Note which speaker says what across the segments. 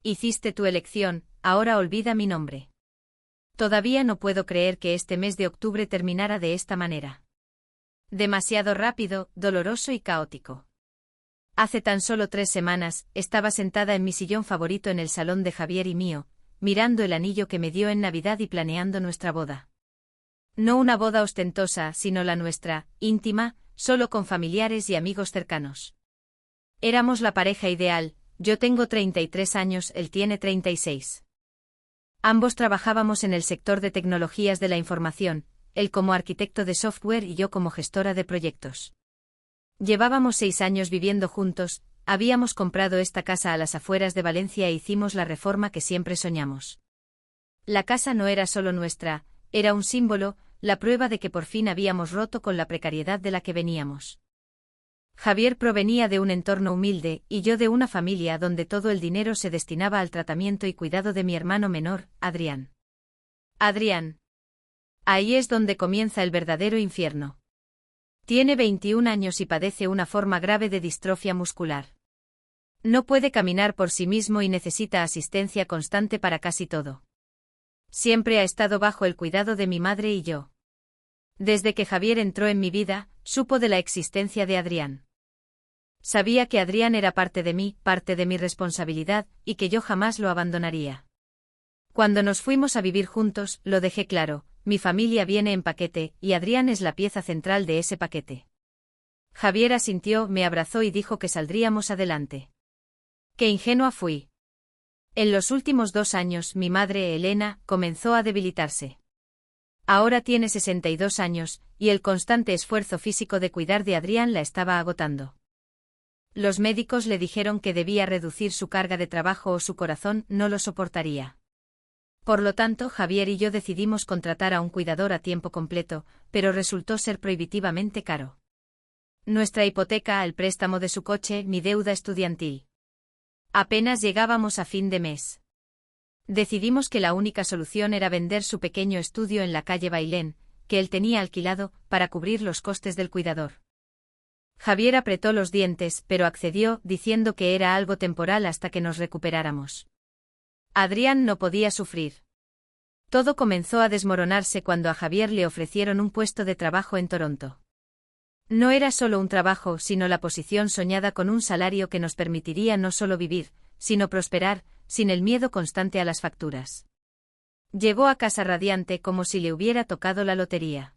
Speaker 1: Hiciste tu elección, ahora olvida mi nombre. Todavía no puedo creer que este mes de octubre terminara de esta manera. Demasiado rápido, doloroso y caótico. Hace tan solo 3 semanas, estaba sentada en mi sillón favorito en el salón de Javier y mío, mirando el anillo que me dio en Navidad y planeando nuestra boda. No una boda ostentosa, sino la nuestra, íntima, solo con familiares y amigos cercanos. Éramos la pareja ideal, yo tengo 33 años, él tiene 36. Ambos trabajábamos en el sector de tecnologías de la información, él como arquitecto de software y yo como gestora de proyectos. Llevábamos 6 años viviendo juntos, habíamos comprado esta casa a las afueras de Valencia e hicimos la reforma que siempre soñamos. La casa no era solo nuestra, era un símbolo, la prueba de que por fin habíamos roto con la precariedad de la que veníamos. Javier provenía de un entorno humilde, y yo de una familia donde todo el dinero se destinaba al tratamiento y cuidado de mi hermano menor, Adrián. Adrián. Ahí es donde comienza el verdadero infierno. Tiene 21 años y padece una forma grave de distrofia muscular. No puede caminar por sí mismo y necesita asistencia constante para casi todo. Siempre ha estado bajo el cuidado de mi madre y yo. Desde que Javier entró en mi vida, supo de la existencia de Adrián. Sabía que Adrián era parte de mí, parte de mi responsabilidad, y que yo jamás lo abandonaría. Cuando nos fuimos a vivir juntos, lo dejé claro, mi familia viene en paquete, y Adrián es la pieza central de ese paquete. Javier asintió, me abrazó y dijo que saldríamos adelante. Qué ingenua fui. En los últimos 2 años, mi madre, Elena, comenzó a debilitarse. Ahora tiene 62 años, y el constante esfuerzo físico de cuidar de Adrián la estaba agotando. Los médicos le dijeron que debía reducir su carga de trabajo o su corazón no lo soportaría. Por lo tanto, Javier y yo decidimos contratar a un cuidador a tiempo completo, pero resultó ser prohibitivamente caro. Nuestra hipoteca, el préstamo de su coche, mi deuda estudiantil. Apenas llegábamos a fin de mes. Decidimos que la única solución era vender su pequeño estudio en la calle Bailén, que él tenía alquilado, para cubrir los costes del cuidador. Javier apretó los dientes, pero accedió, diciendo que era algo temporal hasta que nos recuperáramos. Adrián no podía sufrir. Todo comenzó a desmoronarse cuando a Javier le ofrecieron un puesto de trabajo en Toronto. No era solo un trabajo, sino la posición soñada con un salario que nos permitiría no solo vivir, sino prosperar, sin el miedo constante a las facturas. Llegó a casa radiante como si le hubiera tocado la lotería.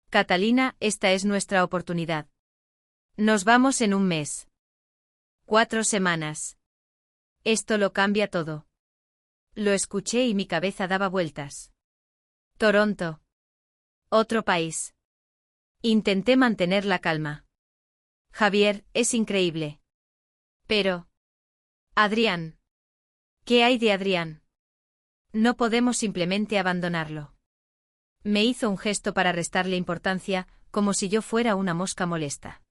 Speaker 1: Catalina, esta es nuestra oportunidad. Nos vamos en un mes. 4 semanas. Esto lo cambia todo. Lo escuché y mi cabeza daba vueltas. Toronto. Otro país. Intenté mantener la calma. Javier, es increíble. Pero... Adrián. ¿Qué hay de Adrián? No podemos simplemente abandonarlo. Me hizo un gesto para restarle importancia, como si yo fuera una mosca molesta.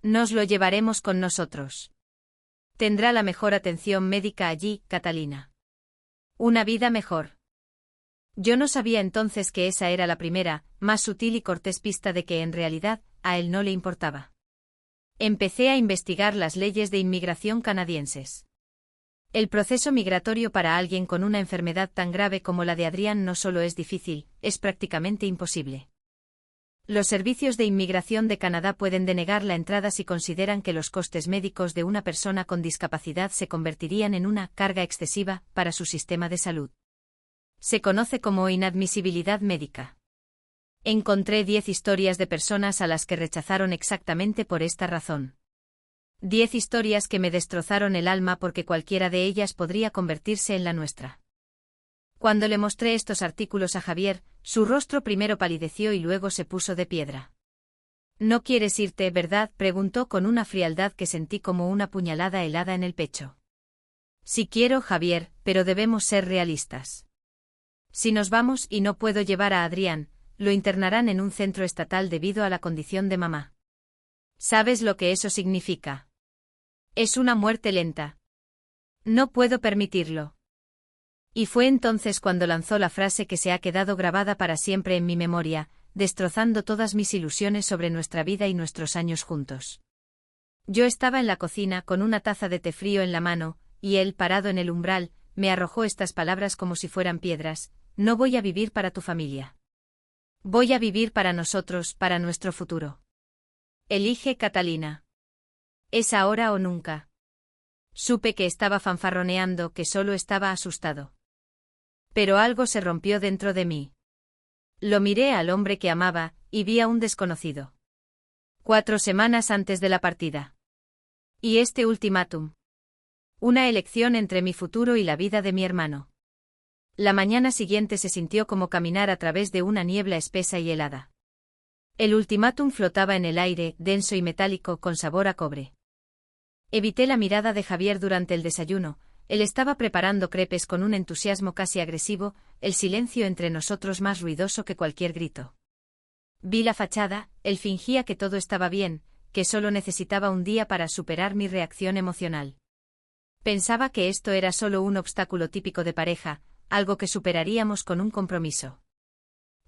Speaker 1: Nos lo llevaremos con nosotros. Tendrá la mejor atención médica allí, Catalina. Una vida mejor. Yo no sabía entonces que esa era la primera, más sutil y cortés pista de que en realidad, a él no le importaba. Empecé a investigar las leyes de inmigración canadienses. El proceso migratorio para alguien con una enfermedad tan grave como la de Adrián no solo es difícil, es prácticamente imposible. Los servicios de inmigración de Canadá pueden denegar la entrada si consideran que los costes médicos de una persona con discapacidad se convertirían en una carga excesiva para su sistema de salud. Se conoce como inadmisibilidad médica. Encontré 10 historias de personas a las que rechazaron exactamente por esta razón. 10 historias que me destrozaron el alma porque cualquiera de ellas podría convertirse en la nuestra. Cuando le mostré estos artículos a Javier, su rostro primero palideció y luego se puso de piedra. ¿No quieres irte, verdad?, preguntó con una frialdad que sentí como una puñalada helada en el pecho. Sí quiero, Javier, pero debemos ser realistas. Si nos vamos y no puedo llevar a Adrián, lo internarán en un centro estatal debido a la condición de mamá. ¿Sabes lo que eso significa? Es una muerte lenta. No puedo permitirlo. Y fue entonces cuando lanzó la frase que se ha quedado grabada para siempre en mi memoria, destrozando todas mis ilusiones sobre nuestra vida y nuestros años juntos. Yo estaba en la cocina con una taza de té frío en la mano, y él, parado en el umbral, me arrojó estas palabras como si fueran piedras: no voy a vivir para tu familia. Voy a vivir para nosotros, para nuestro futuro. Elige, Catalina. Es ahora o nunca. Supe que estaba fanfarroneando, que solo estaba asustado. Pero algo se rompió dentro de mí. Lo miré al hombre que amaba, y vi a un desconocido. 4 semanas antes de la partida. Y este ultimátum. Una elección entre mi futuro y la vida de mi hermano. La mañana siguiente se sintió como caminar a través de una niebla espesa y helada. El ultimátum flotaba en el aire, denso y metálico, con sabor a cobre. Evité la mirada de Javier durante el desayuno. Él estaba preparando crepes con un entusiasmo casi agresivo, el silencio entre nosotros más ruidoso que cualquier grito. Vi la fachada, él fingía que todo estaba bien, que solo necesitaba un día para superar mi reacción emocional. Pensaba que esto era solo un obstáculo típico de pareja, algo que superaríamos con un compromiso.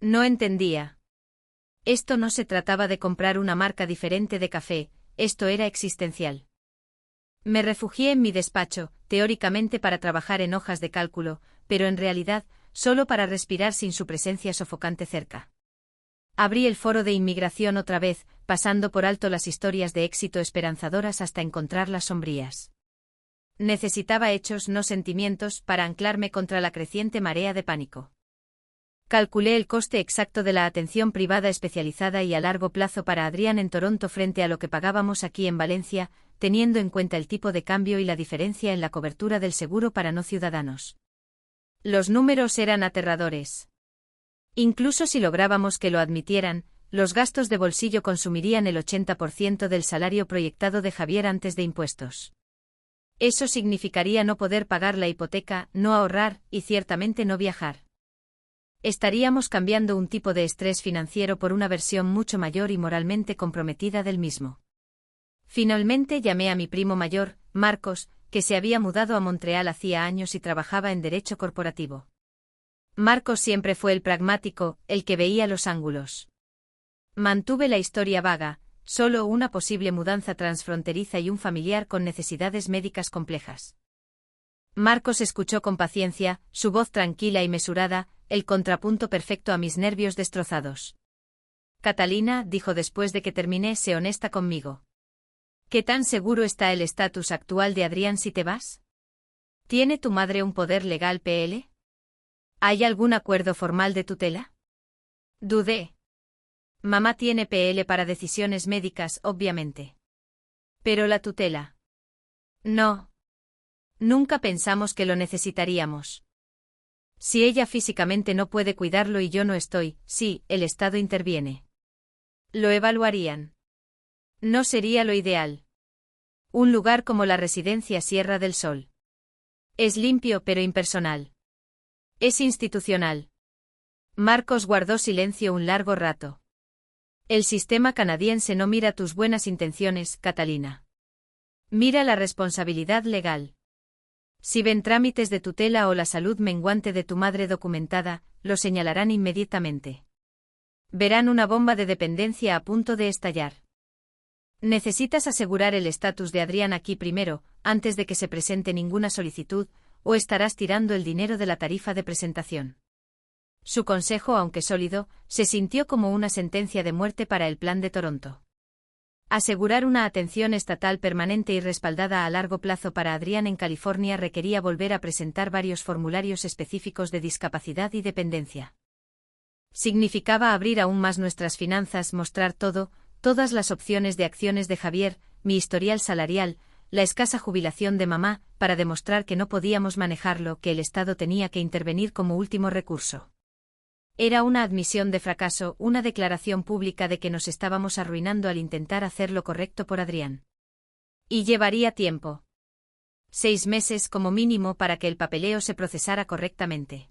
Speaker 1: No entendía. Esto no se trataba de comprar una marca diferente de café, esto era existencial. Me refugié en mi despacho, teóricamente para trabajar en hojas de cálculo, pero en realidad, solo para respirar sin su presencia sofocante cerca. Abrí el foro de inmigración otra vez, pasando por alto las historias de éxito esperanzadoras hasta encontrarlas sombrías. Necesitaba hechos, no sentimientos, para anclarme contra la creciente marea de pánico. Calculé el coste exacto de la atención privada especializada y a largo plazo para Adrián en Toronto frente a lo que pagábamos aquí en Valencia, teniendo en cuenta el tipo de cambio y la diferencia en la cobertura del seguro para no ciudadanos. Los números eran aterradores. Incluso si lográbamos que lo admitieran, los gastos de bolsillo consumirían el 80% del salario proyectado de Javier antes de impuestos. Eso significaría no poder pagar la hipoteca, no ahorrar y ciertamente no viajar. Estaríamos cambiando un tipo de estrés financiero por una versión mucho mayor y moralmente comprometida del mismo. Finalmente llamé a mi primo mayor, Marcos, que se había mudado a Montreal hacía años y trabajaba en derecho corporativo. Marcos siempre fue el pragmático, el que veía los ángulos. Mantuve la historia vaga, solo una posible mudanza transfronteriza y un familiar con necesidades médicas complejas. Marcos escuchó con paciencia, su voz tranquila y mesurada, el contrapunto perfecto a mis nervios destrozados. Catalina, dijo después de que terminé, sé honesta conmigo. ¿Qué tan seguro está el estatus actual de Adrián si te vas? ¿Tiene tu madre un poder legal PL? ¿Hay algún acuerdo formal de tutela? Dudé. Mamá tiene PL para decisiones médicas, obviamente. Pero la tutela. No. Nunca pensamos que lo necesitaríamos. Si ella físicamente no puede cuidarlo y yo no estoy, sí, el Estado interviene. Lo evaluarían. No sería lo ideal. Un lugar como la residencia Sierra del Sol. Es limpio pero impersonal. Es institucional. Marcos guardó silencio un largo rato. El sistema canadiense no mira tus buenas intenciones, Catalina. Mira la responsabilidad legal. Si ven trámites de tutela o la salud menguante de tu madre documentada, lo señalarán inmediatamente. Verán una bomba de dependencia a punto de estallar. Necesitas asegurar el estatus de Adrián aquí primero, antes de que se presente ninguna solicitud, o estarás tirando el dinero de la tarifa de presentación. Su consejo, aunque sólido, se sintió como una sentencia de muerte para el Plan de Toronto. Asegurar una atención estatal permanente y respaldada a largo plazo para Adrián en California requería volver a presentar varios formularios específicos de discapacidad y dependencia. Significaba abrir aún más nuestras finanzas, mostrar todas las opciones de acciones de Javier, mi historial salarial, la escasa jubilación de mamá, para demostrar que no podíamos manejarlo, que el Estado tenía que intervenir como último recurso. Era una admisión de fracaso, una declaración pública de que nos estábamos arruinando al intentar hacer lo correcto por Adrián. Y llevaría tiempo. 6 meses como mínimo para que el papeleo se procesara correctamente.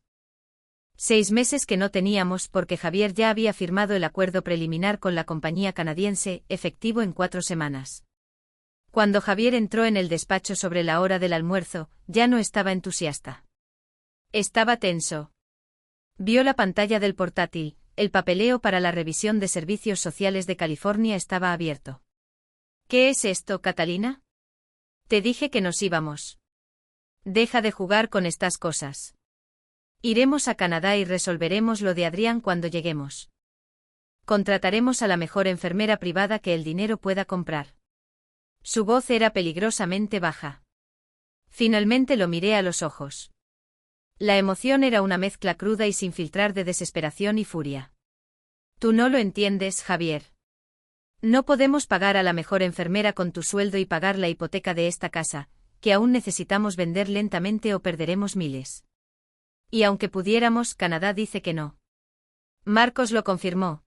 Speaker 1: 6 meses que no teníamos porque Javier ya había firmado el acuerdo preliminar con la compañía canadiense, efectivo en 4 semanas. Cuando Javier entró en el despacho sobre la hora del almuerzo, ya no estaba entusiasta. Estaba tenso. Vio la pantalla del portátil, el papeleo para la revisión de servicios sociales de California estaba abierto. ¿Qué es esto, Catalina? Te dije que nos íbamos. Deja de jugar con estas cosas. Iremos a Canadá y resolveremos lo de Adrián cuando lleguemos. Contrataremos a la mejor enfermera privada que el dinero pueda comprar. Su voz era peligrosamente baja. Finalmente lo miré a los ojos. La emoción era una mezcla cruda y sin filtrar de desesperación y furia. Tú no lo entiendes, Javier. No podemos pagar a la mejor enfermera con tu sueldo y pagar la hipoteca de esta casa, que aún necesitamos vender lentamente o perderemos miles. Y aunque pudiéramos, Canadá dice que no. Marcos lo confirmó.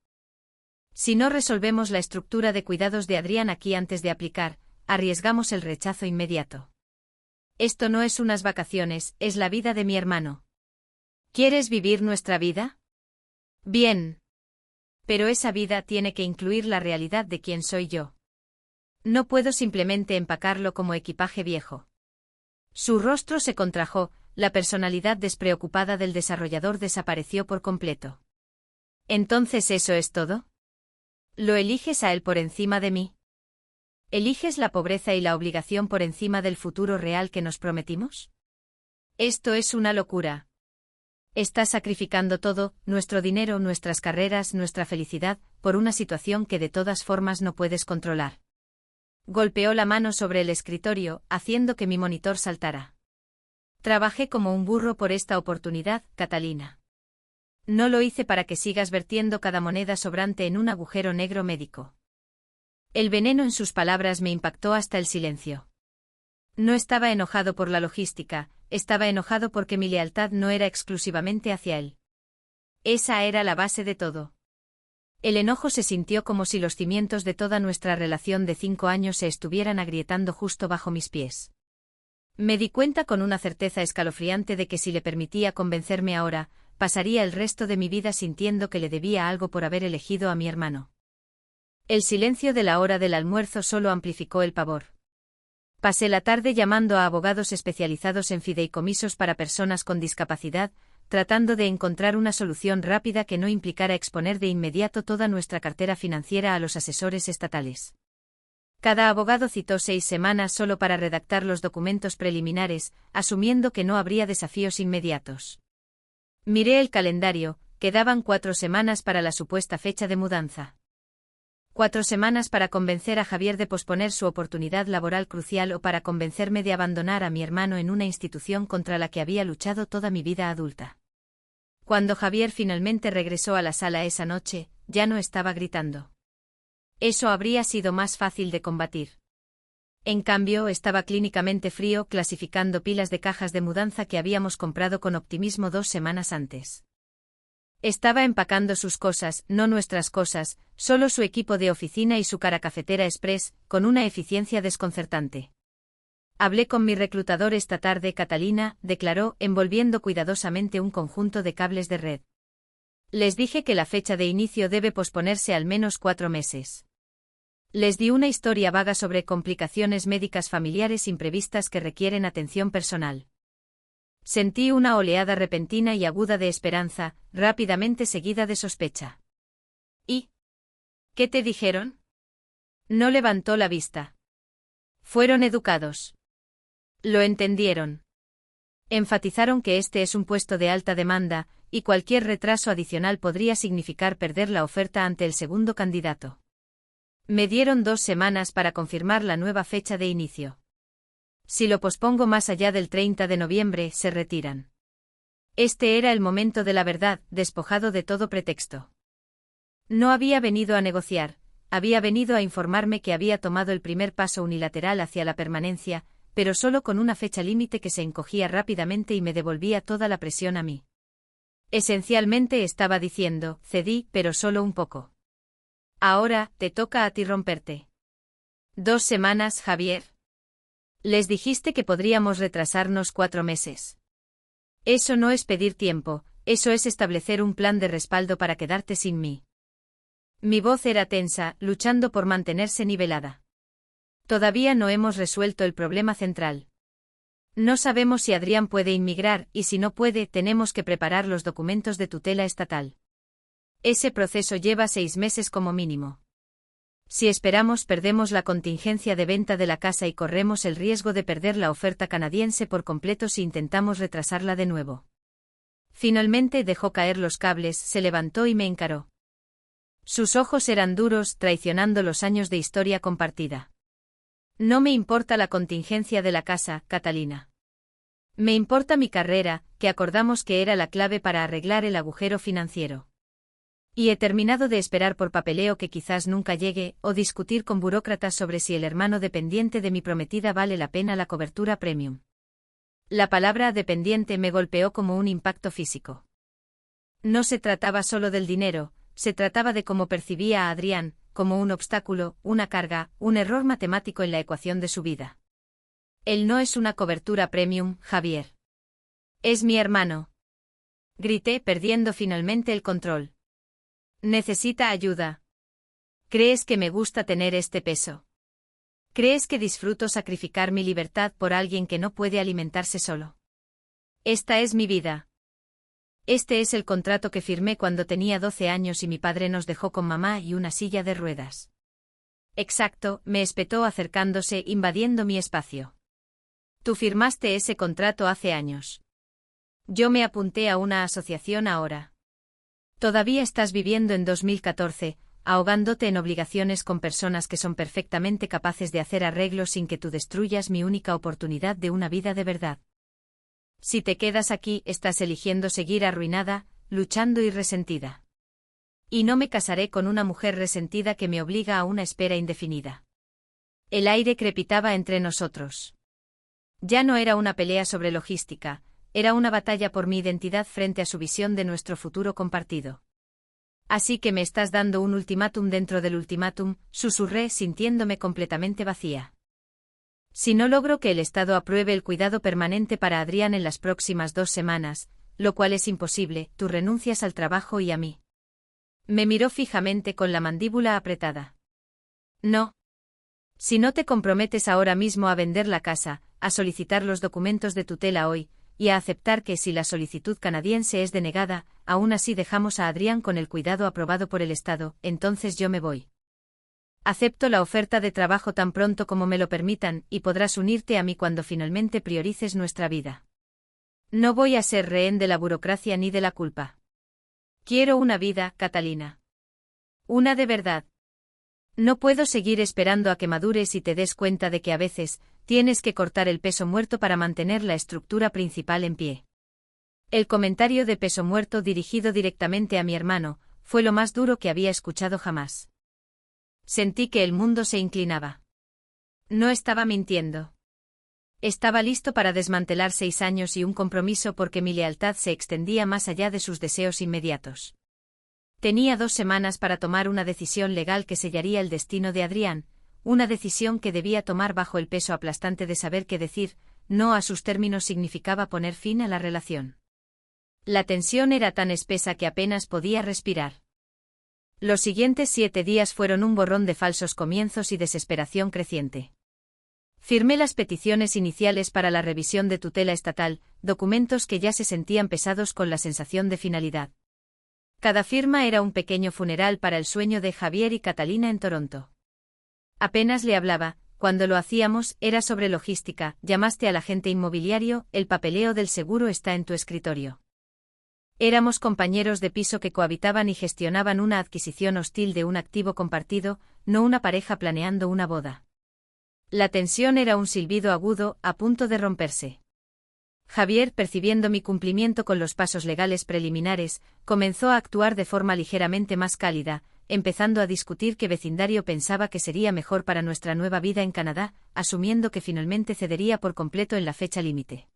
Speaker 1: Si no resolvemos la estructura de cuidados de Adrián aquí antes de aplicar, arriesgamos el rechazo inmediato. Esto no es unas vacaciones, es la vida de mi hermano. ¿Quieres vivir nuestra vida? Bien. Pero esa vida tiene que incluir la realidad de quién soy yo. No puedo simplemente empacarlo como equipaje viejo. Su rostro se contrajo, la personalidad despreocupada del desarrollador desapareció por completo. ¿Entonces eso es todo? ¿Lo eliges a él por encima de mí? ¿Eliges la pobreza y la obligación por encima del futuro real que nos prometimos? Esto es una locura. Estás sacrificando todo, nuestro dinero, nuestras carreras, nuestra felicidad, por una situación que de todas formas no puedes controlar. Golpeó la mano sobre el escritorio, haciendo que mi monitor saltara. Trabajé como un burro por esta oportunidad, Catalina. No lo hice para que sigas vertiendo cada moneda sobrante en un agujero negro médico. El veneno en sus palabras me impactó hasta el silencio. No estaba enojado por la logística, estaba enojado porque mi lealtad no era exclusivamente hacia él. Esa era la base de todo. El enojo se sintió como si los cimientos de toda nuestra relación de 5 años se estuvieran agrietando justo bajo mis pies. Me di cuenta con una certeza escalofriante de que si le permitía convencerme ahora, pasaría el resto de mi vida sintiendo que le debía algo por haber elegido a mi hermano. El silencio de la hora del almuerzo solo amplificó el pavor. Pasé la tarde llamando a abogados especializados en fideicomisos para personas con discapacidad, tratando de encontrar una solución rápida que no implicara exponer de inmediato toda nuestra cartera financiera a los asesores estatales. Cada abogado citó 6 semanas solo para redactar los documentos preliminares, asumiendo que no habría desafíos inmediatos. Miré el calendario, quedaban 4 semanas para la supuesta fecha de mudanza. 4 semanas para convencer a Javier de posponer su oportunidad laboral crucial o para convencerme de abandonar a mi hermano en una institución contra la que había luchado toda mi vida adulta. Cuando Javier finalmente regresó a la sala esa noche, ya no estaba gritando. Eso habría sido más fácil de combatir. En cambio, estaba clínicamente frío, clasificando pilas de cajas de mudanza que habíamos comprado con optimismo 2 semanas antes. Estaba empacando sus cosas, no nuestras cosas, solo su equipo de oficina y su cara cafetera express, con una eficiencia desconcertante. Hablé con mi reclutador esta tarde, Catalina, declaró, envolviendo cuidadosamente un conjunto de cables de red. Les dije que la fecha de inicio debe posponerse al menos 4 meses. Les di una historia vaga sobre complicaciones médicas familiares imprevistas que requieren atención personal. Sentí una oleada repentina y aguda de esperanza, rápidamente seguida de sospecha. ¿Y qué te dijeron? No levantó la vista. Fueron educados. Lo entendieron. Enfatizaron que este es un puesto de alta demanda, y cualquier retraso adicional podría significar perder la oferta ante el segundo candidato. Me dieron 2 semanas para confirmar la nueva fecha de inicio. Si lo pospongo más allá del 30 de noviembre, se retiran. Este era el momento de la verdad, despojado de todo pretexto. No había venido a negociar, había venido a informarme que había tomado el primer paso unilateral hacia la permanencia, pero solo con una fecha límite que se encogía rápidamente y me devolvía toda la presión a mí. Esencialmente estaba diciendo, cedí, pero solo un poco. Ahora, te toca a ti romperte. 2 semanas, Javier. Les dijiste que podríamos retrasarnos 4 meses. Eso no es pedir tiempo, eso es establecer un plan de respaldo para quedarte sin mí. Mi voz era tensa, luchando por mantenerse nivelada. Todavía no hemos resuelto el problema central. No sabemos si Adrián puede inmigrar, y si no puede, tenemos que preparar los documentos de tutela estatal. Ese proceso lleva 6 meses como mínimo. Si esperamos, perdemos la contingencia de venta de la casa y corremos el riesgo de perder la oferta canadiense por completo si intentamos retrasarla de nuevo. Finalmente dejó caer los cables, se levantó y me encaró. Sus ojos eran duros, traicionando los años de historia compartida. No me importa la contingencia de la casa, Catalina. Me importa mi carrera, que acordamos que era la clave para arreglar el agujero financiero. Y he terminado de esperar por papeleo que quizás nunca llegue, o discutir con burócratas sobre si el hermano dependiente de mi prometida vale la pena la cobertura premium. La palabra dependiente me golpeó como un impacto físico. No se trataba solo del dinero, se trataba de cómo percibía a Adrián, como un obstáculo, una carga, un error matemático en la ecuación de su vida. Él no es una cobertura premium, Javier. Es mi hermano. Grité, perdiendo finalmente el control. Necesita ayuda. ¿Crees que me gusta tener este peso? ¿Crees que disfruto sacrificar mi libertad por alguien que no puede alimentarse solo? Esta es mi vida. Este es el contrato que firmé cuando tenía 12 años y mi padre nos dejó con mamá y una silla de ruedas. Exacto, me espetó acercándose, invadiendo mi espacio. Tú firmaste ese contrato hace años. Yo me apunté a una asociación ahora. Todavía estás viviendo en 2014, ahogándote en obligaciones con personas que son perfectamente capaces de hacer arreglos sin que tú destruyas mi única oportunidad de una vida de verdad. Si te quedas aquí, estás eligiendo seguir arruinada, luchando y resentida. Y no me casaré con una mujer resentida que me obliga a una espera indefinida. El aire crepitaba entre nosotros. Ya no era una pelea sobre logística, era una batalla por mi identidad frente a su visión de nuestro futuro compartido. Así que me estás dando un ultimátum dentro del ultimátum, susurré sintiéndome completamente vacía. Si no logro que el Estado apruebe el cuidado permanente para Adrián en las próximas 2 semanas, lo cual es imposible, tú renuncias al trabajo y a mí. Me miró fijamente con la mandíbula apretada. No. Si no te comprometes ahora mismo a vender la casa, a solicitar los documentos de tutela hoy, y a aceptar que si la solicitud canadiense es denegada, aún así dejamos a Adrián con el cuidado aprobado por el Estado, entonces yo me voy. Acepto la oferta de trabajo tan pronto como me lo permitan, y podrás unirte a mí cuando finalmente priorices nuestra vida. No voy a ser rehén de la burocracia ni de la culpa. Quiero una vida, Catalina. Una de verdad. No puedo seguir esperando a que madures y te des cuenta de que a veces, tienes que cortar el peso muerto para mantener la estructura principal en pie. El comentario de peso muerto dirigido directamente a mi hermano, fue lo más duro que había escuchado jamás. Sentí que el mundo se inclinaba. No estaba mintiendo. Estaba listo para desmantelar 6 años y un compromiso porque mi lealtad se extendía más allá de sus deseos inmediatos. Tenía 2 semanas para tomar una decisión legal que sellaría el destino de Adrián, una decisión que debía tomar bajo el peso aplastante de saber que decir no a sus términos significaba poner fin a la relación. La tensión era tan espesa que apenas podía respirar. Los siguientes 7 días fueron un borrón de falsos comienzos y desesperación creciente. Firmé las peticiones iniciales para la revisión de tutela estatal, documentos que ya se sentían pesados con la sensación de finalidad. Cada firma era un pequeño funeral para el sueño de Javier y Catalina en Toronto. Apenas le hablaba, cuando lo hacíamos, era sobre logística, llamaste al agente inmobiliario, el papeleo del seguro está en tu escritorio. Éramos compañeros de piso que cohabitaban y gestionaban una adquisición hostil de un activo compartido, no una pareja planeando una boda. La tensión era un silbido agudo, a punto de romperse. Javier, percibiendo mi cumplimiento con los pasos legales preliminares, comenzó a actuar de forma ligeramente más cálida, empezando a discutir qué vecindario pensaba que sería mejor para nuestra nueva vida en Canadá, asumiendo que finalmente cedería por completo en la fecha límite.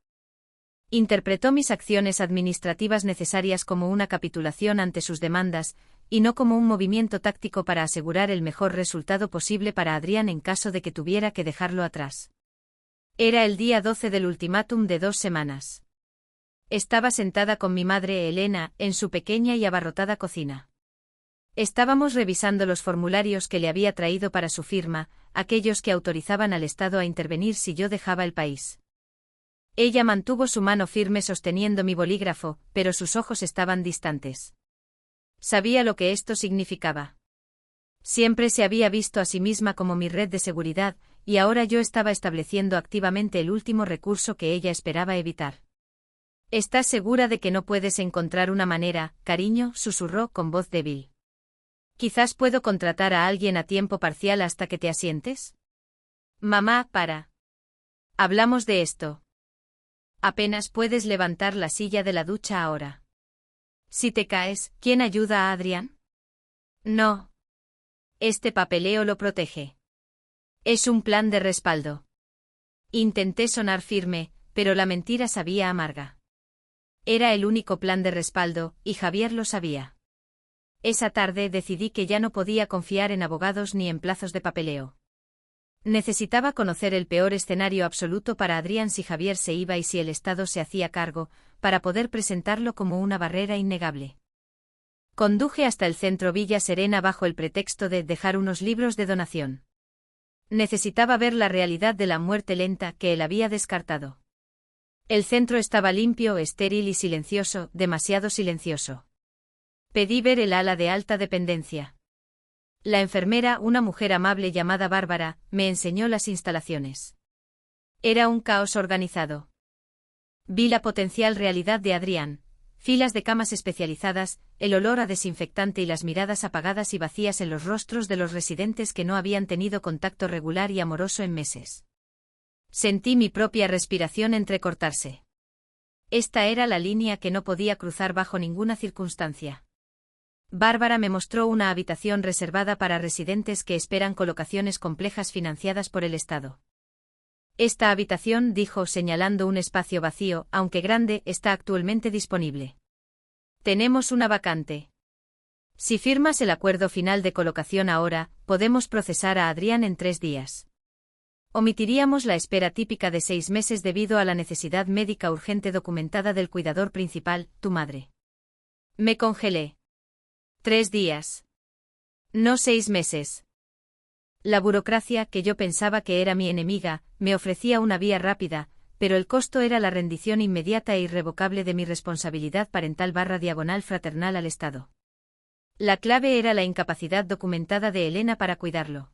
Speaker 1: Interpretó mis acciones administrativas necesarias como una capitulación ante sus demandas, y no como un movimiento táctico para asegurar el mejor resultado posible para Adrián en caso de que tuviera que dejarlo atrás. Era el día 12 del ultimátum de 2 semanas. Estaba sentada con mi madre Elena, en su pequeña y abarrotada cocina. Estábamos revisando los formularios que le había traído para su firma, aquellos que autorizaban al Estado a intervenir si yo dejaba el país. Ella mantuvo su mano firme sosteniendo mi bolígrafo, pero sus ojos estaban distantes. Sabía lo que esto significaba. Siempre se había visto a sí misma como mi red de seguridad, y ahora yo estaba estableciendo activamente el último recurso que ella esperaba evitar. ¿Estás segura de que no puedes encontrar una manera, cariño?, susurró con voz débil. Quizás puedo contratar a alguien a tiempo parcial hasta que te asientes. Mamá, para. Hablamos de esto. Apenas puedes levantar la silla de la ducha ahora. Si te caes, ¿quién ayuda a Adrián? No. Este papeleo lo protege. Es un plan de respaldo. Intenté sonar firme, pero la mentira sabía amarga. Era el único plan de respaldo, y Javier lo sabía. Esa tarde decidí que ya no podía confiar en abogados ni en plazos de papeleo. Necesitaba conocer el peor escenario absoluto para Adrián si Javier se iba y si el Estado se hacía cargo, para poder presentarlo como una barrera innegable. Conduje hasta el centro Villa Serena bajo el pretexto de dejar unos libros de donación. Necesitaba ver la realidad de la muerte lenta que él había descartado. El centro estaba limpio, estéril y silencioso, demasiado silencioso. Pedí ver el ala de alta dependencia. La enfermera, una mujer amable llamada Bárbara, me enseñó las instalaciones. Era un caos organizado. Vi la potencial realidad de Adrián, filas de camas especializadas, el olor a desinfectante y las miradas apagadas y vacías en los rostros de los residentes que no habían tenido contacto regular y amoroso en meses. Sentí mi propia respiración entrecortarse. Esta era la línea que no podía cruzar bajo ninguna circunstancia. Bárbara me mostró una habitación reservada para residentes que esperan colocaciones complejas financiadas por el Estado. Esta habitación, dijo señalando un espacio vacío, aunque grande, está actualmente disponible. Tenemos una vacante. Si firmas el acuerdo final de colocación ahora, podemos procesar a Adrián en 3 días. Omitiríamos la espera típica de 6 meses debido a la necesidad médica urgente documentada del cuidador principal, tu madre. Me congelé. 3 días. No 6 meses. La burocracia, que yo pensaba que era mi enemiga, me ofrecía una vía rápida, pero el costo era la rendición inmediata e irrevocable de mi responsabilidad parental / fraternal al Estado. La clave era la incapacidad documentada de Elena para cuidarlo.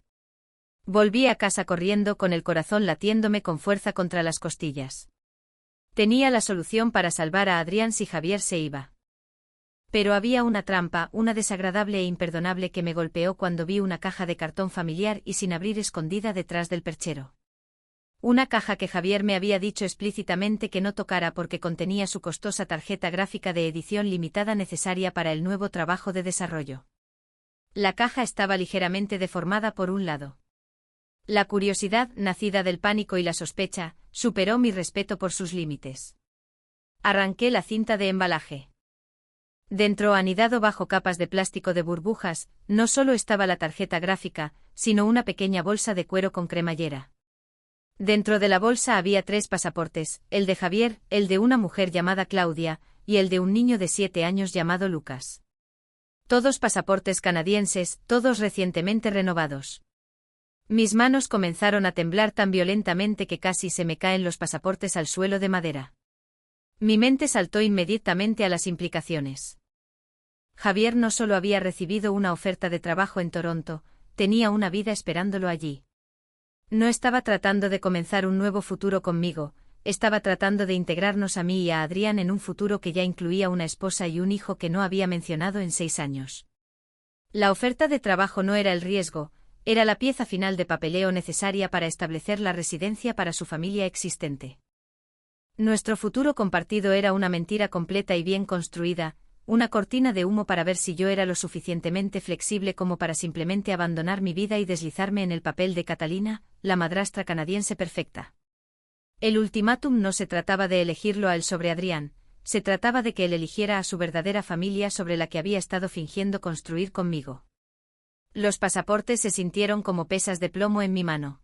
Speaker 1: Volví a casa corriendo con el corazón latiéndome con fuerza contra las costillas. Tenía la solución para salvar a Adrián si Javier se iba. Pero había una trampa, una desagradable e imperdonable que me golpeó cuando vi una caja de cartón familiar y sin abrir escondida detrás del perchero. Una caja que Javier me había dicho explícitamente que no tocara porque contenía su costosa tarjeta gráfica de edición limitada necesaria para el nuevo trabajo de desarrollo. La caja estaba ligeramente deformada por un lado. La curiosidad, nacida del pánico y la sospecha, superó mi respeto por sus límites. Arranqué la cinta de embalaje. Dentro, anidado bajo capas de plástico de burbujas, no solo estaba la tarjeta gráfica, sino una pequeña bolsa de cuero con cremallera. Dentro de la bolsa había 3 pasaportes, el de Javier, el de una mujer llamada Claudia, y el de un niño de 7 años llamado Lucas. Todos pasaportes canadienses, todos recientemente renovados. Mis manos comenzaron a temblar tan violentamente que casi se me caen los pasaportes al suelo de madera. Mi mente saltó inmediatamente a las implicaciones. Javier no solo había recibido una oferta de trabajo en Toronto, tenía una vida esperándolo allí. No estaba tratando de comenzar un nuevo futuro conmigo, estaba tratando de integrarnos a mí y a Adrián en un futuro que ya incluía una esposa y un hijo que no había mencionado en 6 años. La oferta de trabajo no era el riesgo, era la pieza final de papeleo necesaria para establecer la residencia para su familia existente. Nuestro futuro compartido era una mentira completa y bien construida, una cortina de humo para ver si yo era lo suficientemente flexible como para simplemente abandonar mi vida y deslizarme en el papel de Catalina, la madrastra canadiense perfecta. El ultimátum no se trataba de elegirlo a él sobre Adrián, se trataba de que él eligiera a su verdadera familia sobre la que había estado fingiendo construir conmigo. Los pasaportes se sintieron como pesas de plomo en mi mano.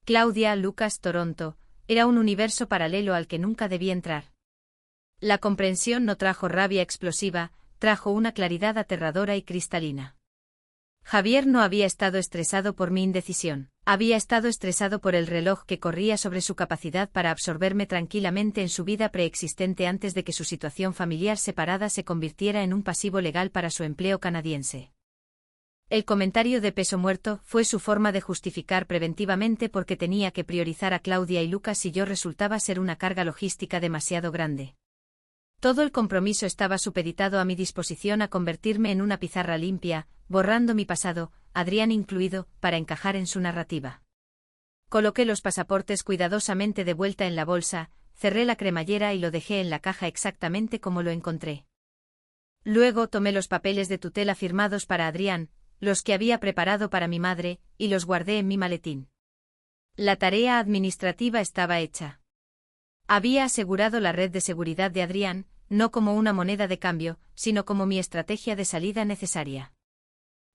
Speaker 1: Claudia, Lucas, Toronto, era un universo paralelo al que nunca debí entrar. La comprensión no trajo rabia explosiva, trajo una claridad aterradora y cristalina. Javier no había estado estresado por mi indecisión, había estado estresado por el reloj que corría sobre su capacidad para absorberme tranquilamente en su vida preexistente antes de que su situación familiar separada se convirtiera en un pasivo legal para su empleo canadiense. El comentario de peso muerto fue su forma de justificar preventivamente porque tenía que priorizar a Claudia y Lucas y yo resultaba ser una carga logística demasiado grande. Todo el compromiso estaba supeditado a mi disposición a convertirme en una pizarra limpia, borrando mi pasado, Adrián incluido, para encajar en su narrativa. Coloqué los pasaportes cuidadosamente de vuelta en la bolsa, cerré la cremallera y lo dejé en la caja exactamente como lo encontré. Luego tomé los papeles de tutela firmados para Adrián, los que había preparado para mi madre, y los guardé en mi maletín. La tarea administrativa estaba hecha. Había asegurado la red de seguridad de Adrián, no como una moneda de cambio, sino como mi estrategia de salida necesaria.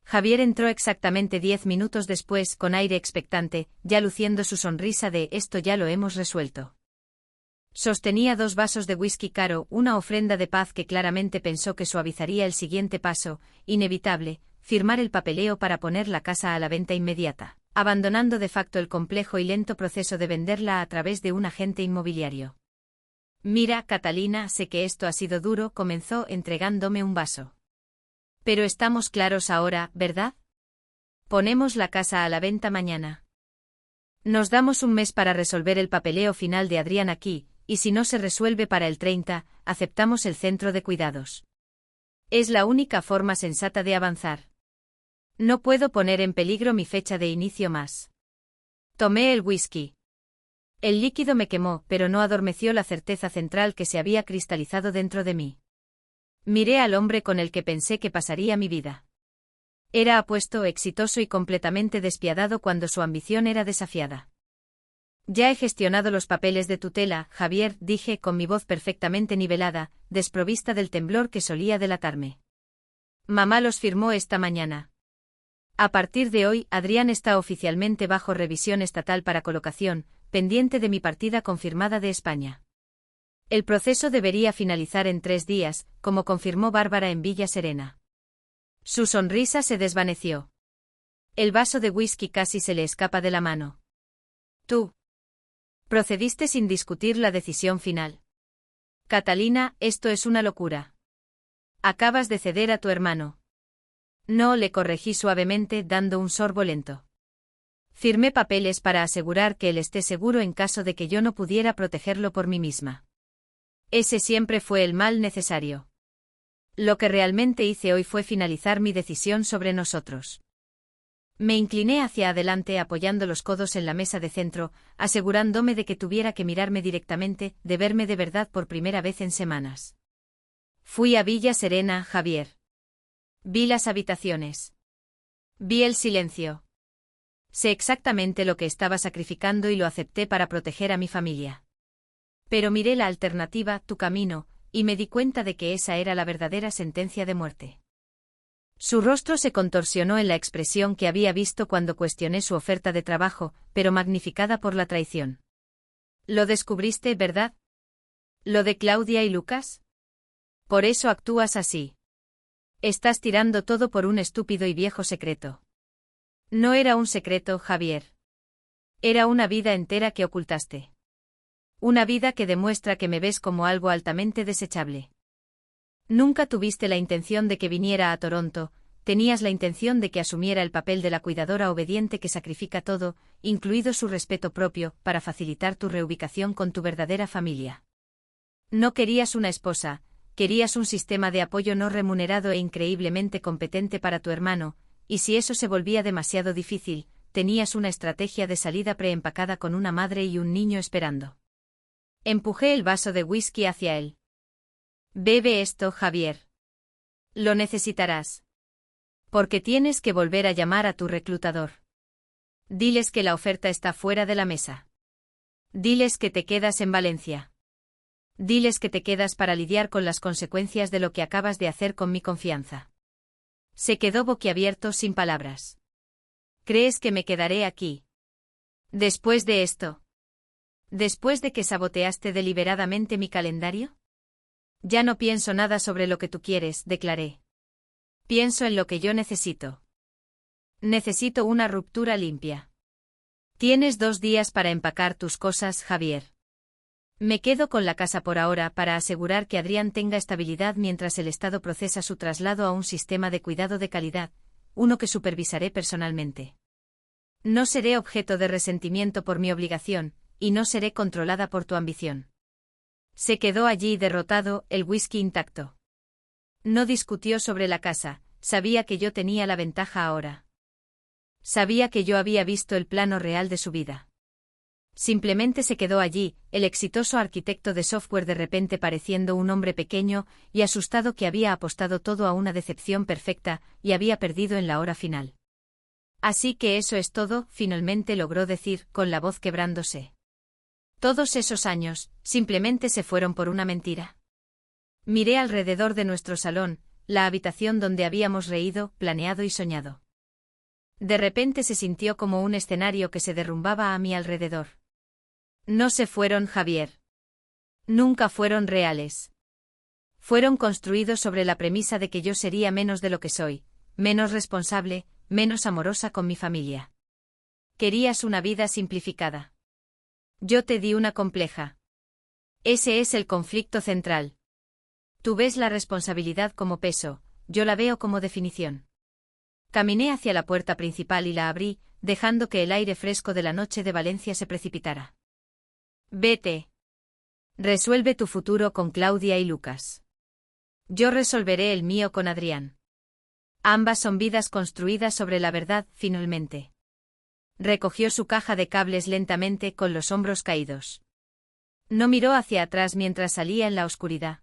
Speaker 1: Javier entró exactamente 10 minutos después con aire expectante, ya luciendo su sonrisa de «esto ya lo hemos resuelto». Sostenía 2 vasos de whisky caro, una ofrenda de paz que claramente pensó que suavizaría el siguiente paso, inevitable, firmar el papeleo para poner la casa a la venta inmediata, abandonando de facto el complejo y lento proceso de venderla a través de un agente inmobiliario. «Mira, Catalina, sé que esto ha sido duro», comenzó entregándome un vaso. «Pero estamos claros ahora, ¿verdad? Ponemos la casa a la venta mañana. Nos damos un mes para resolver el papeleo final de Adrián aquí, y si no se resuelve para el 30, aceptamos el centro de cuidados. Es la única forma sensata de avanzar. No puedo poner en peligro mi fecha de inicio más». Tomé el whisky. El líquido me quemó, pero no adormeció la certeza central que se había cristalizado dentro de mí. Miré al hombre con el que pensé que pasaría mi vida. Era apuesto, exitoso y completamente despiadado cuando su ambición era desafiada. «Ya he gestionado los papeles de tutela, Javier», dije con mi voz perfectamente nivelada, desprovista del temblor que solía delatarme. «Mamá los firmó esta mañana. A partir de hoy, Adrián está oficialmente bajo revisión estatal para colocación, pendiente de mi partida confirmada de España. El proceso debería finalizar en 3 días, como confirmó Bárbara en Villa Serena». Su sonrisa se desvaneció. El vaso de whisky casi se le escapa de la mano. «Tú procediste sin discutir la decisión final. Catalina, esto es una locura. Acabas de ceder a tu hermano». «No», le corregí suavemente, dando un sorbo lento. «Firmé papeles para asegurar que él esté seguro en caso de que yo no pudiera protegerlo por mí misma. Ese siempre fue el mal necesario. Lo que realmente hice hoy fue finalizar mi decisión sobre nosotros». Me incliné hacia adelante apoyando los codos en la mesa de centro, asegurándome de que tuviera que mirarme directamente, de verme de verdad por primera vez en semanas. Fui a Villa Serena, Javier. Vi las habitaciones. Vi el silencio. Sé exactamente lo que estaba sacrificando y lo acepté para proteger a mi familia. Pero miré la alternativa, tu camino, y me di cuenta de que esa era la verdadera sentencia de muerte. Su rostro se contorsionó en la expresión que había visto cuando cuestioné su oferta de trabajo, pero magnificada por la traición. «Lo descubriste, ¿verdad? ¿Lo de Claudia y Lucas? Por eso actúas así. Estás tirando todo por un estúpido y viejo secreto». «No era un secreto, Javier. Era una vida entera que ocultaste. Una vida que demuestra que me ves como algo altamente desechable. Nunca tuviste la intención de que viniera a Toronto, tenías la intención de que asumiera el papel de la cuidadora obediente que sacrifica todo, incluido su respeto propio, para facilitar tu reubicación con tu verdadera familia. No querías una esposa, querías un sistema de apoyo no remunerado e increíblemente competente para tu hermano, y si eso se volvía demasiado difícil, tenías una estrategia de salida preempacada con una madre y un niño esperando». Empujé el vaso de whisky hacia él. «Bebe esto, Javier. Lo necesitarás. Porque tienes que volver a llamar a tu reclutador. Diles que la oferta está fuera de la mesa. Diles que te quedas en Valencia. Diles que te quedas para lidiar con las consecuencias de lo que acabas de hacer con mi confianza». Se quedó boquiabierto sin palabras. «¿Crees que me quedaré aquí? Después de esto. ¿Después de que saboteaste deliberadamente mi calendario? Ya no pienso nada sobre lo que tú quieres», declaré. «Pienso en lo que yo necesito. Necesito una ruptura limpia. Tienes 2 días para empacar tus cosas, Javier. Me quedo con la casa por ahora para asegurar que Adrián tenga estabilidad mientras el Estado procesa su traslado a un sistema de cuidado de calidad, uno que supervisaré personalmente. No seré objeto de resentimiento por mi obligación, y no seré controlada por tu ambición. Se quedó allí derrotado, el whisky intacto. No discutió sobre la casa, sabía que yo tenía la ventaja ahora. Sabía que yo había visto el plano real de su vida. Simplemente se quedó allí, el exitoso arquitecto de software de repente pareciendo un hombre pequeño y asustado que había apostado todo a una decepción perfecta y había perdido en la hora final. Así que eso es todo, finalmente logró decir, con la voz quebrándose. Todos esos años, simplemente se fueron por una mentira. Miré alrededor de nuestro salón, la habitación donde habíamos reído, planeado y soñado. De repente se sintió como un escenario que se derrumbaba a mi alrededor. No se fueron, Javier. Nunca fueron reales. Fueron construidos sobre la premisa de que yo sería menos de lo que soy, menos responsable, menos amorosa con mi familia. Querías una vida simplificada. Yo te di una compleja. Ese es el conflicto central. Tú ves la responsabilidad como peso, yo la veo como definición. Caminé hacia la puerta principal y la abrí, dejando que el aire fresco de la noche de Valencia se precipitara. Vete. Resuelve tu futuro con Claudia y Lucas. Yo resolveré el mío con Adrián. Ambas son vidas construidas sobre la verdad, finalmente. Recogió su caja de cables lentamente con los hombros caídos. No miró hacia atrás mientras salía en la oscuridad.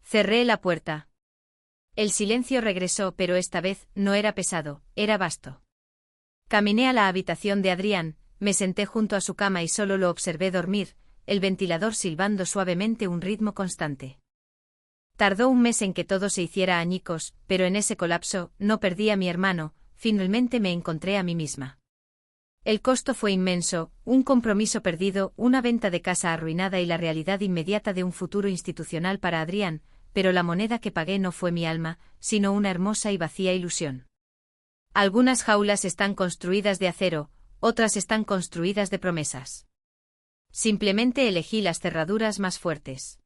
Speaker 1: Cerré la puerta. El silencio regresó, pero esta vez no era pesado, era vasto. Caminé a la habitación de Adrián, me senté junto a su cama y solo lo observé dormir, el ventilador silbando suavemente un ritmo constante. Tardó un mes en que todo se hiciera añicos, pero en ese colapso no perdí a mi hermano, finalmente me encontré a mí misma. El costo fue inmenso, un compromiso perdido, una venta de casa arruinada y la realidad inmediata de un futuro institucional para Adrián, pero la moneda que pagué no fue mi alma, sino una hermosa y vacía ilusión. Algunas jaulas están construidas de acero, otras están construidas de promesas. Simplemente elegí las cerraduras más fuertes.